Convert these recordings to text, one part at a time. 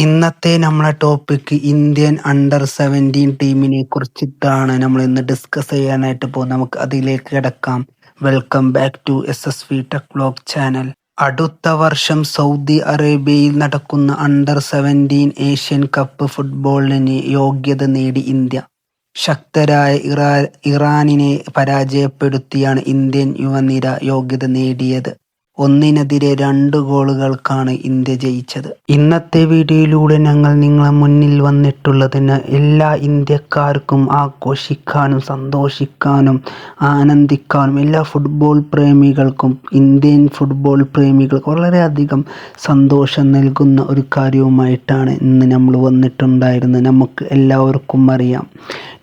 ഇന്നത്തെ നമ്മളെ topic Indian under 17 ടീമിനെ കുറിച്ചിട്ടാണ് നമ്മൾ ഇന്ന് ഡിസ്കസ് ചെയ്യാനായിട്ട് പോകുന്നത്. നമുക്ക് അതിലേക്ക് കിടക്കാം. Welcome back to SSV tech vlog channel. അടുത്ത വർഷം സൗദി അറേബ്യയിൽ നടക്കുന്ന അണ്ടർ 17 ഏഷ്യൻ കപ്പ് ഫുട്ബോളിന് യോഗ്യത നേടി ഇന്ത്യ. ശക്തരായ ഇറാനിനെ പരാജയപ്പെടുത്തിയാണ് ഇന്ത്യൻ യുവനിര യോഗ്യത നേടിയത്. 1-2 ഗോളുകൾക്കാണ് ഇന്ത്യ ജയിച്ചത്. ഇന്നത്തെ വീഡിയോയിലൂടെ ഞങ്ങൾ നിങ്ങളെ മുന്നിൽ വന്നിട്ടുള്ളതിന് എല്ലാ ഇന്ത്യക്കാർക്കും ആഘോഷിക്കാനും സന്തോഷിക്കാനും ആനന്ദിക്കാനും എല്ലാ ഫുട്ബോൾ പ്രേമികൾക്കും ഇന്ത്യൻ ഫുട്ബോൾ പ്രേമികൾക്ക് വളരെയധികം സന്തോഷം നൽകുന്ന ഒരു കാര്യവുമായിട്ടാണ് ഇന്ന് നമ്മൾ വന്നിട്ടുണ്ടായിരുന്നത്. നമുക്ക് എല്ലാവർക്കും അറിയാം,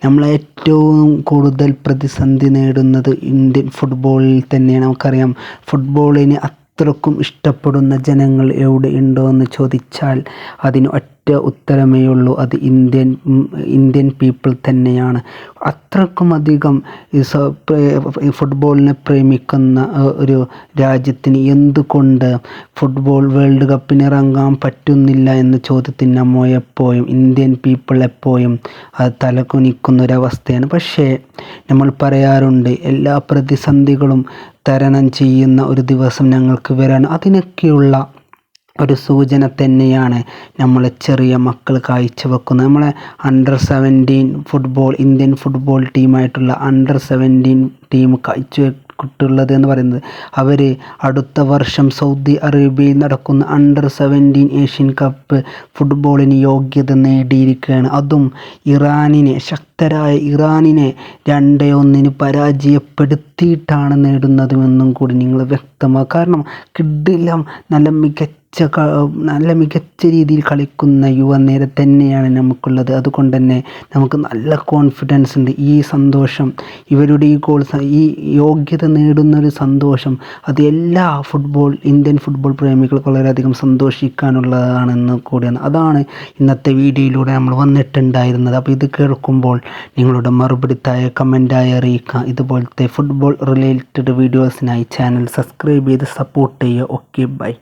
നമ്മൾ ഏറ്റവും കൂടുതൽ പ്രതിസന്ധി നേടുന്നത് ഇന്ത്യൻ ഫുട്ബോളിൽ തന്നെയാണ്. നമുക്കറിയാം, ഫുട്ബോളിന് അത്രക്കും ഇഷ്ടപ്പെടുന്ന ജനങ്ങൾ എവിടെ ഉണ്ടോ എന്ന് ചോദിച്ചാൽ അതിന് ഒറ്റ ഉത്തരമേ ഉള്ളൂ, അത് ഇന്ത്യൻ പീപ്പിൾ തന്നെയാണ്. അത്രക്കും അധികം ഫുട്ബോളിനെ പ്രേമിക്കുന്ന ഒരു രാജ്യത്തിന് എന്തുകൊണ്ട് ഫുട്ബോൾ വേൾഡ് കപ്പിന് ഇറങ്ങാൻ പറ്റുന്നില്ല എന്ന ചോദ്യത്തിന് നമ്മൾ എപ്പോഴും ഇന്ത്യൻ പീപ്പിൾ എപ്പോഴും അത് തലകുനിക്കുന്ന ഒരവസ്ഥയാണ്. പക്ഷേ നമ്മൾ പറയാറുണ്ട്, എല്ലാ പ്രതിസന്ധികളും തരണം ചെയ്യുന്ന ഒരു ദിവസം ഞങ്ങൾക്ക് വരാണ്. അതിനൊക്കെയുള്ള ഒരു സൂചന തന്നെയാണ് നമ്മളെ ചെറിയ മക്കൾ കാഴ്ചവെക്കുന്നത്. നമ്മളെ ഇന്ത്യൻ ഫുട്ബോൾ ടീമായിട്ടുള്ള അണ്ടർ 17 ടീം കാഴ്ചവെച്ചിട്ടുള്ളത് എന്ന് പറയുന്നത്, അവർ അടുത്ത വർഷം സൗദി അറേബ്യയിൽ നടക്കുന്ന അണ്ടർ 17 ഏഷ്യൻ കപ്പ് ഫുട്ബോളിന് യോഗ്യത നേടിയിരിക്കുകയാണ്. അതും ശക്തരായ ഇറാനിനെ 2-1 പരാജയപ്പെടുത്തിയിട്ടാണ് നേടുന്നതുമെന്നും കൂടി നിങ്ങൾ വ്യക്തമാക്കുക. കാരണം കിഡിലം നല്ല മികച്ച രീതിയിൽ കളിക്കുന്ന യുവനിര തന്നെയാണ് നമുക്കുള്ളത്. അതുകൊണ്ട് തന്നെ നമുക്ക് നല്ല കോൺഫിഡൻസ് ഉണ്ട്. ഈ സന്തോഷം, ഇവരുടെ ഈ യോഗ്യത നേടുന്നൊരു സന്തോഷം, അത് എല്ലാ ഇന്ത്യൻ ഫുട്ബോൾ പ്രേമികൾക്ക് വളരെയധികം സന്തോഷിക്കാനുള്ളതാണെന്ന് കൂടിയാണ്. അതാണ് ഇന്നത്തെ വീഡിയോയിലൂടെ നമ്മൾ വന്നിട്ടുണ്ടായിരുന്നത്. അപ്പോൾ ഇത് കേൾക്കുമ്പോൾ നിങ്ങളുടെ മറുപടി താഴെ കമൻറ്റായി അറിയിക്കുക. ഇതുപോലത്തെ ഫുട്ബോൾ റിലേറ്റഡ് വീഡിയോസിനായി ചാനൽ സബ്സ്ക്രൈബ് ചെയ്ത് സപ്പോർട്ട് ചെയ്യുക. Okay, by.